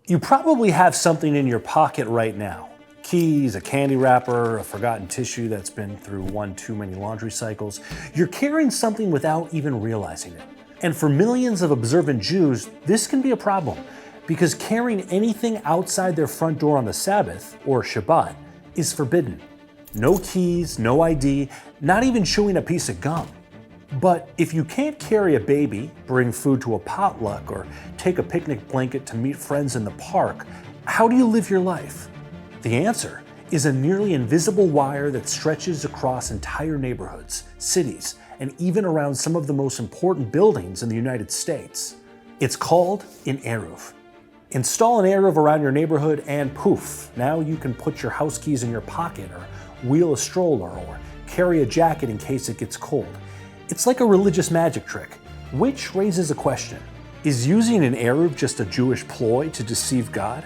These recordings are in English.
You probably have something in your pocket right now. Keys, a candy wrapper, a forgotten tissue that's been through one too many laundry cycles. You're carrying something without even realizing it. And for millions of observant Jews, this can be a problem because carrying anything outside their front door on the Sabbath, or Shabbat, is forbidden. No keys, no ID, not even chewing a piece of gum. But if you can't carry a baby, bring food to a potluck, or take a picnic blanket to meet friends in the park, how do you live your life? The answer is a nearly invisible wire that stretches across entire neighborhoods, cities, and even around some of the most important buildings in the United States. It's called an eruv. Install an eruv around your neighborhood and poof, now you can put your house keys in your pocket, or wheel a stroller, or carry a jacket in case it gets cold. It's like a religious magic trick, which raises a question. Is using an eruv just a Jewish ploy to deceive God?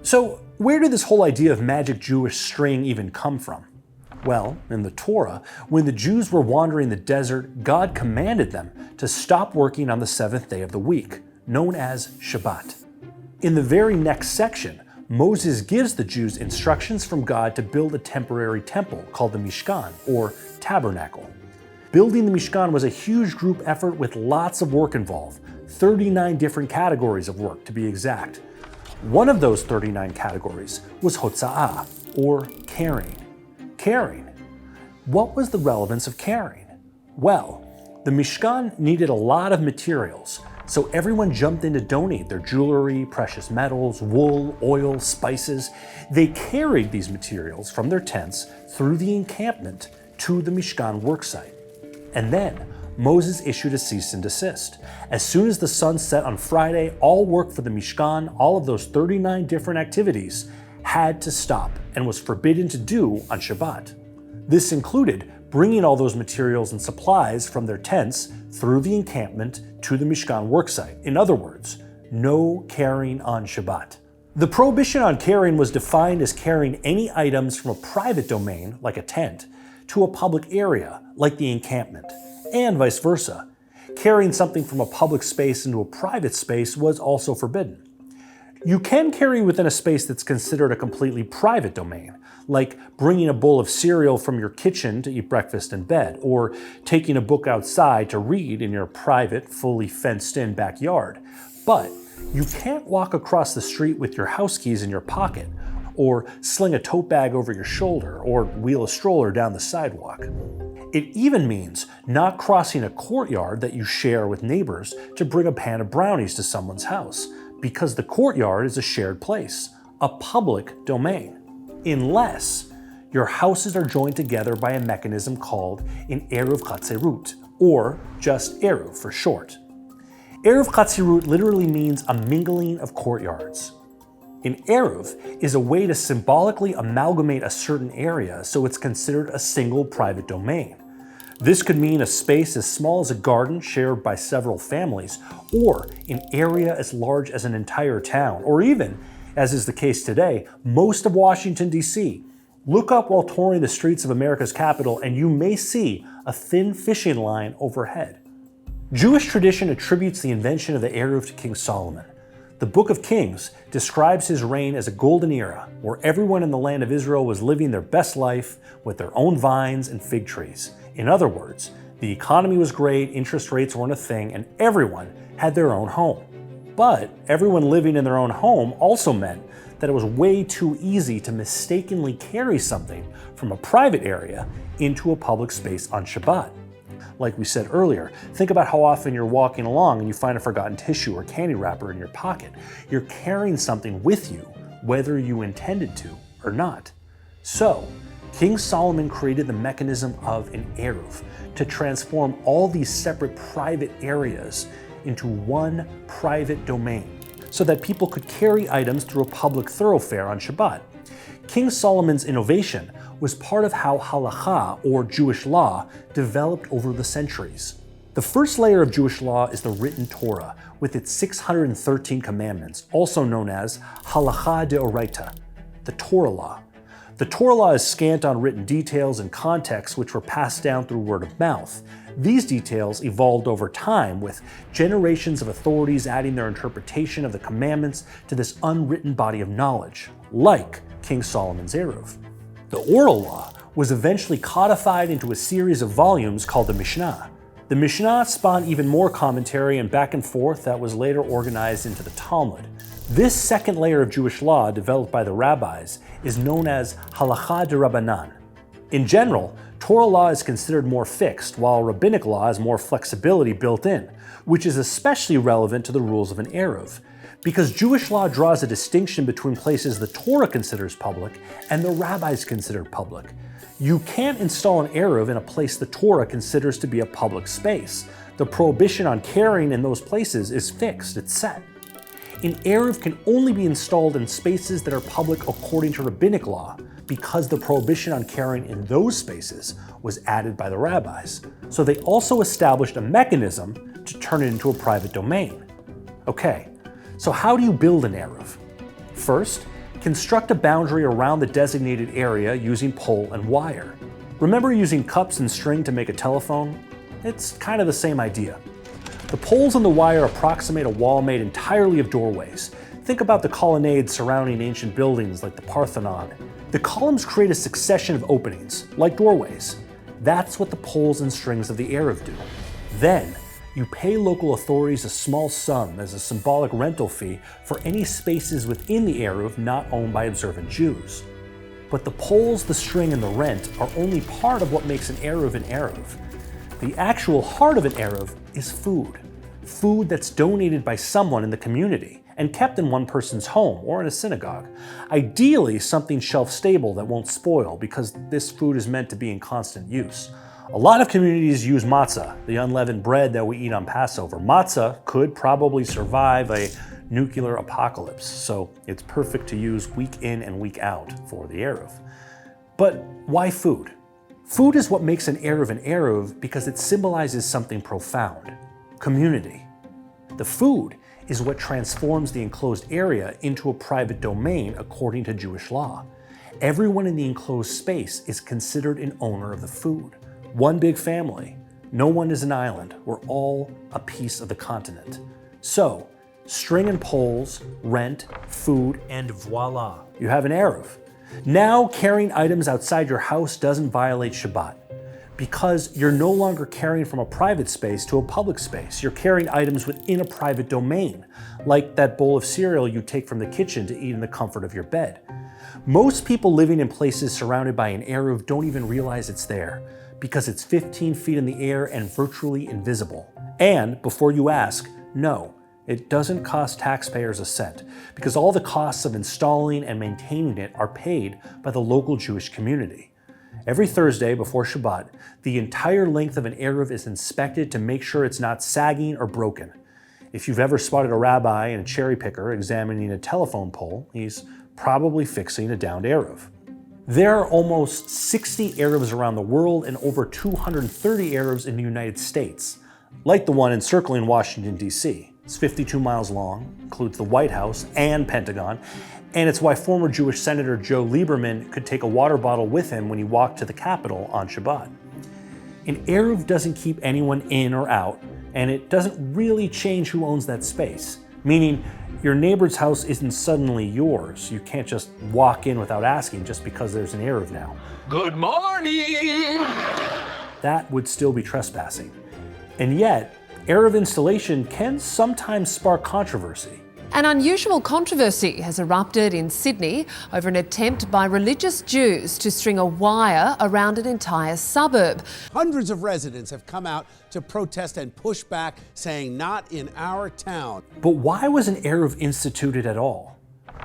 So, where did this whole idea of magic Jewish string even come from? Well, in the Torah, when the Jews were wandering the desert, God commanded them to stop working on the seventh day of the week, known as Shabbat. In the very next section, Moses gives the Jews instructions from God to build a temporary temple called the Mishkan, or tabernacle. Building the Mishkan was a huge group effort with lots of work involved, 39 different categories of work to be exact. One of those 39 categories was hotza'ah, or carrying. Carrying. What was the relevance of carrying? Well, the Mishkan needed a lot of materials, so everyone jumped in to donate their jewelry, precious metals, wool, oil, spices. They carried these materials from their tents through the encampment to the Mishkan worksite. And then Moses issued a cease and desist. As soon as the sun set on Friday, all work for the Mishkan, all of those 39 different activities, had to stop and was forbidden to do on Shabbat. This included bringing all those materials and supplies from their tents through the encampment to the Mishkan worksite. In other words, no carrying on Shabbat. The prohibition on carrying was defined as carrying any items from a private domain, like a tent, to a public area, like the encampment, and vice versa. Carrying something from a public space into a private space was also forbidden. You can carry within a space that's considered a completely private domain, like bringing a bowl of cereal from your kitchen to eat breakfast in bed, or taking a book outside to read in your private, fully fenced-in backyard. But you can't walk across the street with your house keys in your pocket, or sling a tote bag over your shoulder, or wheel a stroller down the sidewalk. It even means not crossing a courtyard that you share with neighbors to bring a pan of brownies to someone's house, because the courtyard is a shared place, a public domain, unless your houses are joined together by a mechanism called an eruv chatzerut, or just eruv for short. Eruv chatzerut literally means a mingling of courtyards. An eruv is a way to symbolically amalgamate a certain area so it's considered a single private domain. This could mean a space as small as a garden shared by several families, or an area as large as an entire town, or even, as is the case today, most of Washington, D.C. Look up while touring the streets of America's capital and you may see a thin fishing line overhead. Jewish tradition attributes the invention of the eruv to King Solomon. The Book of Kings describes his reign as a golden era, where everyone in the land of Israel was living their best life with their own vines and fig trees. In other words, the economy was great, interest rates weren't a thing, and everyone had their own home. But everyone living in their own home also meant that it was way too easy to mistakenly carry something from a private area into a public space on Shabbat. Like we said earlier, think about how often you're walking along and you find a forgotten tissue or candy wrapper in your pocket. You're carrying something with you, whether you intended to or not. So, King Solomon created the mechanism of an eruv to transform all these separate private areas into one private domain, so that people could carry items through a public thoroughfare on Shabbat. King Solomon's innovation was part of how halakha, or Jewish law, developed over the centuries. The first layer of Jewish law is the written Torah, with its 613 commandments, also known as halakha deoraita, the Torah law. The Torah law is scant on written details and contexts which were passed down through word of mouth. These details evolved over time, with generations of authorities adding their interpretation of the commandments to this unwritten body of knowledge, like King Solomon's eruv. The oral law was eventually codified into a series of volumes called the Mishnah. The Mishnah spawned even more commentary and back and forth that was later organized into the Talmud. This second layer of Jewish law, developed by the rabbis, is known as halakha d'Rabbanan. In general, Torah law is considered more fixed, while rabbinic law has more flexibility built in, which is especially relevant to the rules of an eruv, because Jewish law draws a distinction between places the Torah considers public and the rabbis consider public. You can't install an eruv in a place the Torah considers to be a public space. The prohibition on carrying in those places is fixed, it's set. An eruv can only be installed in spaces that are public according to rabbinic law, because the prohibition on carrying in those spaces was added by the rabbis. So they also established a mechanism to turn it into a private domain. Okay, so how do you build an eruv? First, construct a boundary around the designated area using pole and wire. Remember using cups and string to make a telephone? It's kind of the same idea. The poles and the wire approximate a wall made entirely of doorways. Think about the colonnades surrounding ancient buildings like the Parthenon. The columns create a succession of openings, like doorways. That's what the poles and strings of the eruv do. Then, you pay local authorities a small sum as a symbolic rental fee for any spaces within the eruv not owned by observant Jews. But the poles, the string, and the rent are only part of what makes an eruv an eruv. The actual heart of an eruv is food. Food that's donated by someone in the community and kept in one person's home or in a synagogue. Ideally, something shelf-stable that won't spoil, because this food is meant to be in constant use. A lot of communities use matzah, the unleavened bread that we eat on Passover. Matzah could probably survive a nuclear apocalypse, so it's perfect to use week in and week out for the eruv. But why food? Food is what makes an eruv because it symbolizes something profound: community. The food is what transforms the enclosed area into a private domain according to Jewish law. Everyone in the enclosed space is considered an owner of the food. One big family. No one is an island. We're all a piece of the continent. So, string and poles, rent, food, and voila, you have an eruv. Now, carrying items outside your house doesn't violate Shabbat, because you're no longer carrying from a private space to a public space. You're carrying items within a private domain, like that bowl of cereal you take from the kitchen to eat in the comfort of your bed. Most people living in places surrounded by an eruv don't even realize it's there, because it's 15 feet in the air and virtually invisible. And, before you ask, no, it doesn't cost taxpayers a cent, because all the costs of installing and maintaining it are paid by the local Jewish community. Every Thursday before Shabbat, the entire length of an eruv is inspected to make sure it's not sagging or broken. If you've ever spotted a rabbi and a cherry picker examining a telephone pole, he's probably fixing a downed eruv. There are almost 60 eruvs around the world and over 230 eruvs in the United States, like the one encircling Washington, D.C. It's 52 miles long, includes the White House and Pentagon, and it's why former Jewish Senator Joe Lieberman could take a water bottle with him when he walked to the Capitol on Shabbat. An eruv doesn't keep anyone in or out, and it doesn't really change who owns that space, meaning your neighbor's house isn't suddenly yours. You can't just walk in without asking just because there's an eruv now. Good morning! That would still be trespassing. And yet, eruv installation can sometimes spark controversy. An unusual controversy has erupted in Sydney over an attempt by religious Jews to string a wire around an entire suburb. Hundreds of residents have come out to protest and push back, saying not in our town. But why was an eruv instituted at all?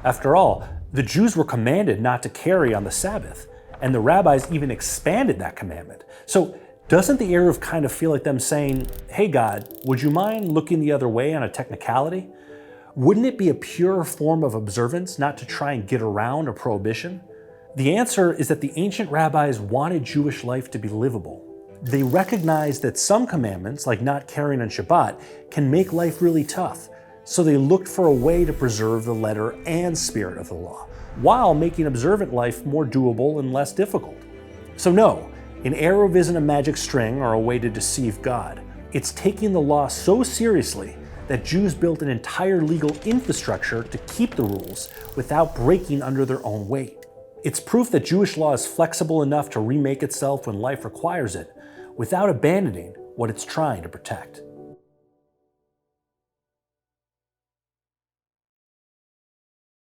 After all, the Jews were commanded not to carry on the Sabbath, and the rabbis even expanded that commandment. So doesn't the eruv kind of feel like them saying, hey God, would you mind looking the other way on a technicality? Wouldn't it be a pure form of observance not to try and get around a prohibition? The answer is that the ancient rabbis wanted Jewish life to be livable. They recognized that some commandments, like not carrying on Shabbat, can make life really tough, so they looked for a way to preserve the letter and spirit of the law. while making observant life more doable and less difficult. So no, an eruv isn't a magic string or a way to deceive God. It's taking the law so seriously that Jews built an entire legal infrastructure to keep the rules without breaking under their own weight. It's proof that Jewish law is flexible enough to remake itself when life requires it, without abandoning what it's trying to protect.